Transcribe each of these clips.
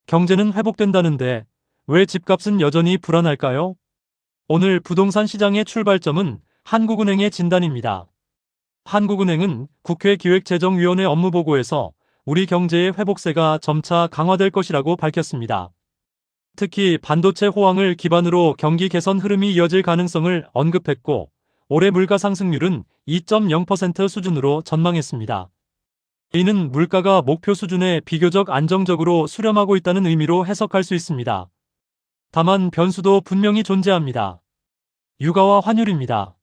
경제는 회복된다는데 왜 집값은 여전히 불안할까요? 오늘 부동산 시장의 출발점은 한국은행의 진단입니다. 한국은행은 국회 기획재정위원회 업무보고에서 우리 경제의 회복세가 점차 강화될 것이라고 밝혔습니다. 특히 반도체 호황을 기반으로 경기 개선 흐름이 이어질 가능성을 언급했고, 올해 물가 상승률은 2.0% 수준으로 전망했습니다. 이는 물가가 목표 수준에 비교적 안정적으로 수렴하고 있다는 의미로 해석할 수 있습니다. 다만 변수도 분명히 존재합니다. 유가와 환율입니다.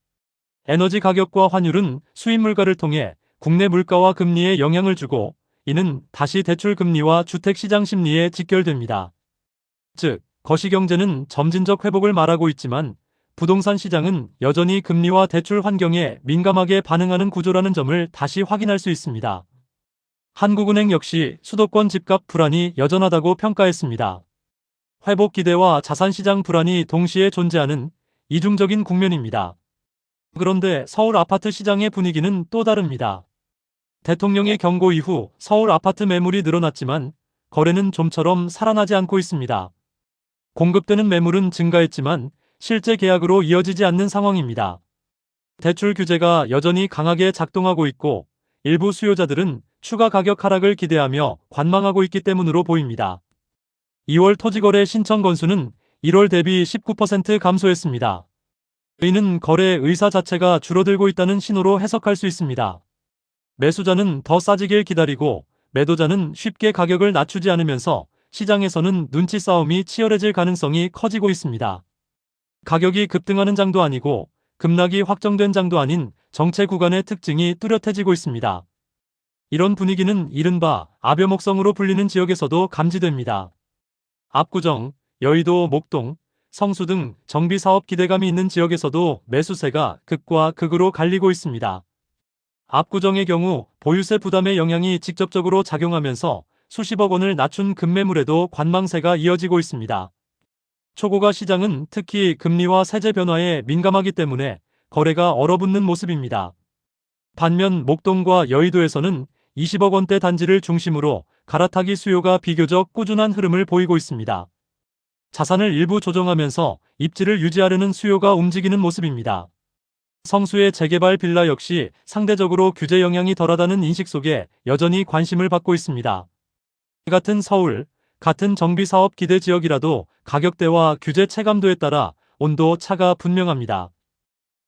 에너지 가격과 환율은 수입 물가를 통해 국내 물가와 금리에 영향을 주고, 이는 다시 대출 금리와 주택 시장 심리에 직결됩니다. 즉, 거시경제는 점진적 회복을 말하고 있지만 부동산 시장은 여전히 금리와 대출 환경에 민감하게 반응하는 구조라는 점을 다시 확인할 수 있습니다. 한국은행 역시 수도권 집값 불안이 여전하다고 평가했습니다. 회복 기대와 자산시장 불안이 동시에 존재하는 이중적인 국면입니다. 그런데 서울 아파트 시장의 분위기는 또 다릅니다. 대통령의 경고 이후 서울 아파트 매물이 늘어났지만 거래는 좀처럼 살아나지 않고 있습니다. 공급되는 매물은 증가했지만 실제 계약으로 이어지지 않는 상황입니다. 대출 규제가 여전히 강하게 작동하고 있고, 일부 수요자들은 추가 가격 하락을 기대하며 관망하고 있기 때문으로 보입니다. 2월 토지거래 신청 건수는 1월 대비 19% 감소했습니다. 이는 거래 의사 자체가 줄어들고 있다는 신호로 해석할 수 있습니다. 매수자는 더 싸지길 기다리고 매도자는 쉽게 가격을 낮추지 않으면서 시장에서는 눈치 싸움이 치열해질 가능성이 커지고 있습니다. 가격이 급등하는 장도 아니고 급락이 확정된 장도 아닌 정체 구간의 특징이 뚜렷해지고 있습니다. 이런 분위기는 이른바 아벼목성으로 불리는 지역에서도 감지됩니다. 압구정, 여의도, 목동, 성수 등 정비사업 기대감이 있는 지역에서도 매수세가 극과 극으로 갈리고 있습니다. 압구정의 경우 보유세 부담의 영향이 직접적으로 작용하면서 수십억 원을 낮춘 급매물에도 관망세가 이어지고 있습니다. 초고가 시장은 특히 금리와 세제 변화에 민감하기 때문에 거래가 얼어붙는 모습입니다. 반면 목동과 여의도에서는 20억 원대 단지를 중심으로 갈아타기 수요가 비교적 꾸준한 흐름을 보이고 있습니다. 자산을 일부 조정하면서 입지를 유지하려는 수요가 움직이는 모습입니다. 성수의 재개발 빌라 역시 상대적으로 규제 영향이 덜하다는 인식 속에 여전히 관심을 받고 있습니다. 같은 서울, 같은 정비사업 기대 지역이라도 가격대와 규제 체감도에 따라 온도 차가 분명합니다.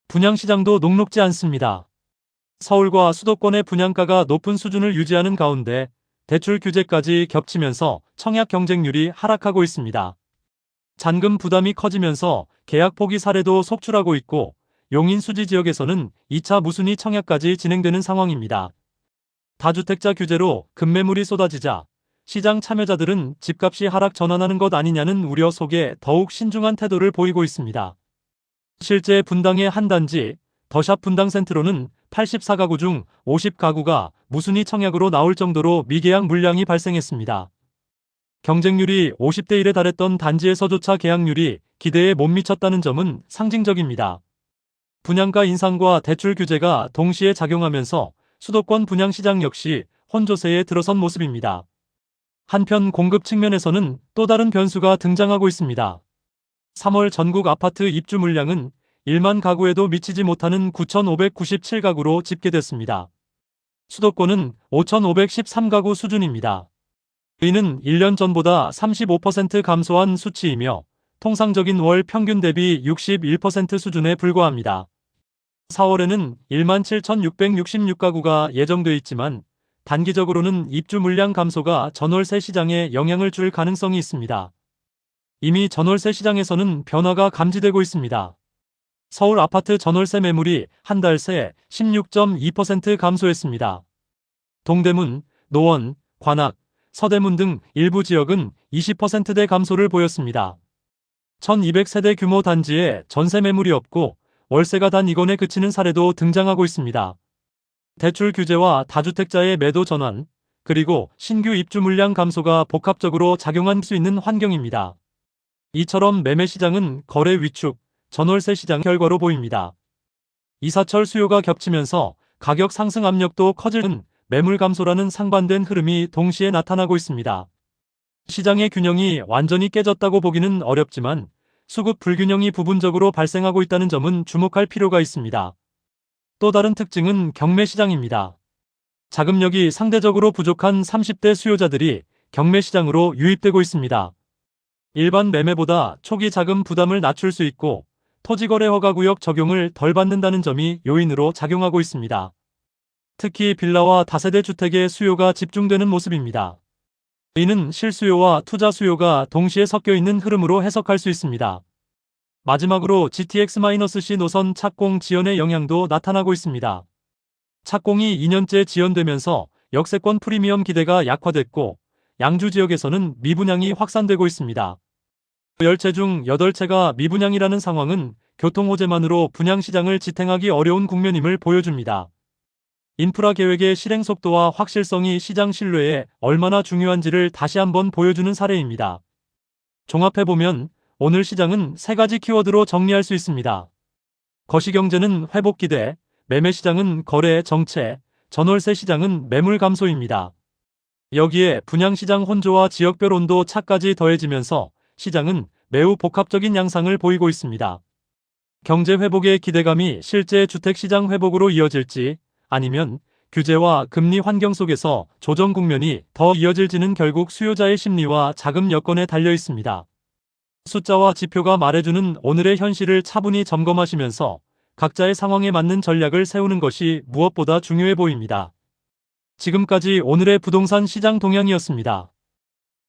분양시장도 녹록지 않습니다. 서울과 수도권의 분양가가 높은 수준을 유지하는 가운데 대출 규제까지 겹치면서 청약 경쟁률이 하락하고 있습니다. 잔금 부담이 커지면서 계약 포기 사례도 속출하고 있고, 용인 수지 지역에서는 2차 무순위 청약까지 진행되는 상황입니다. 다주택자 규제로 급매물이 쏟아지자 시장 참여자들은 집값이 하락 전환하는 것 아니냐는 우려 속에 더욱 신중한 태도를 보이고 있습니다. 실제 분당의 한 단지, 더샵 분당센트로는 84가구 중 50가구가 무순위 청약으로 나올 정도로 미계약 물량이 발생했습니다. 경쟁률이 50대 1에 달했던 단지에서조차 계약률이 기대에 못 미쳤다는 점은 상징적입니다. 분양가 인상과 대출 규제가 동시에 작용하면서 수도권 분양시장 역시 혼조세에 들어선 모습입니다. 한편 공급 측면에서는 또 다른 변수가 등장하고 있습니다. 3월 전국 아파트 입주 물량은 1만 가구에도 미치지 못하는 9,597가구로 집계됐습니다. 수도권은 5,513가구 수준입니다. 이는 1년 전보다 35% 감소한 수치이며 통상적인 월 평균 대비 61% 수준에 불과합니다. 4월에는 17,666가구가 예정돼 있지만 단기적으로는 입주 물량 감소가 전월세 시장에 영향을 줄 가능성이 있습니다. 이미 전월세 시장에서는 변화가 감지되고 있습니다. 서울 아파트 전월세 매물이 한 달 새 16.2% 감소했습니다. 동대문, 노원, 관악, 서대문 등 일부 지역은 20%대 감소를 보였습니다. 1200세대 규모 단지에 전세 매물이 없고 월세가 단 2건에 그치는 사례도 등장하고 있습니다. 대출 규제와 다주택자의 매도 전환, 그리고 신규 입주 물량 감소가 복합적으로 작용할 수 있는 환경입니다. 이처럼 매매 시장은 거래 위축, 전월세 시장 결과로 보입니다. 이사철 수요가 겹치면서 가격 상승 압력도 커지는 매물 감소라는 상반된 흐름이 동시에 나타나고 있습니다. 시장의 균형이 완전히 깨졌다고 보기는 어렵지만 수급 불균형이 부분적으로 발생하고 있다는 점은 주목할 필요가 있습니다. 또 다른 특징은 경매 시장입니다. 자금력이 상대적으로 부족한 30대 수요자들이 경매 시장으로 유입되고 있습니다. 일반 매매보다 초기 자금 부담을 낮출 수 있고 토지거래 허가구역 적용을 덜 받는다는 점이 요인으로 작용하고 있습니다. 특히 빌라와 다세대 주택의 수요가 집중되는 모습입니다. 이는 실수요와 투자 수요가 동시에 섞여 있는 흐름으로 해석할 수 있습니다. 마지막으로 GTX-C 노선 착공 지연의 영향도 나타나고 있습니다. 착공이 2년째 지연되면서 역세권 프리미엄 기대가 약화됐고 양주 지역에서는 미분양이 확산되고 있습니다. 10채 중 8채가 미분양이라는 상황은 교통호재만으로 분양시장을 지탱하기 어려운 국면임을 보여줍니다. 인프라 계획의 실행 속도와 확실성이 시장 신뢰에 얼마나 중요한지를 다시 한번 보여주는 사례입니다. 종합해보면 오늘 시장은 3가지 키워드로 정리할 수 있습니다. 거시경제는 회복 기대, 매매시장은 거래 정체, 전월세 시장은 매물 감소입니다. 여기에 분양시장 혼조와 지역별 온도 차까지 더해지면서 시장은 매우 복합적인 양상을 보이고 있습니다. 경제 회복의 기대감이 실제 주택시장 회복으로 이어질지 아니면 규제와 금리 환경 속에서 조정 국면이 더 이어질지는 결국 수요자의 심리와 자금 여건에 달려 있습니다. 숫자와 지표가 말해주는 오늘의 현실을 차분히 점검하시면서 각자의 상황에 맞는 전략을 세우는 것이 무엇보다 중요해 보입니다. 지금까지 오늘의 부동산 시장 동향이었습니다.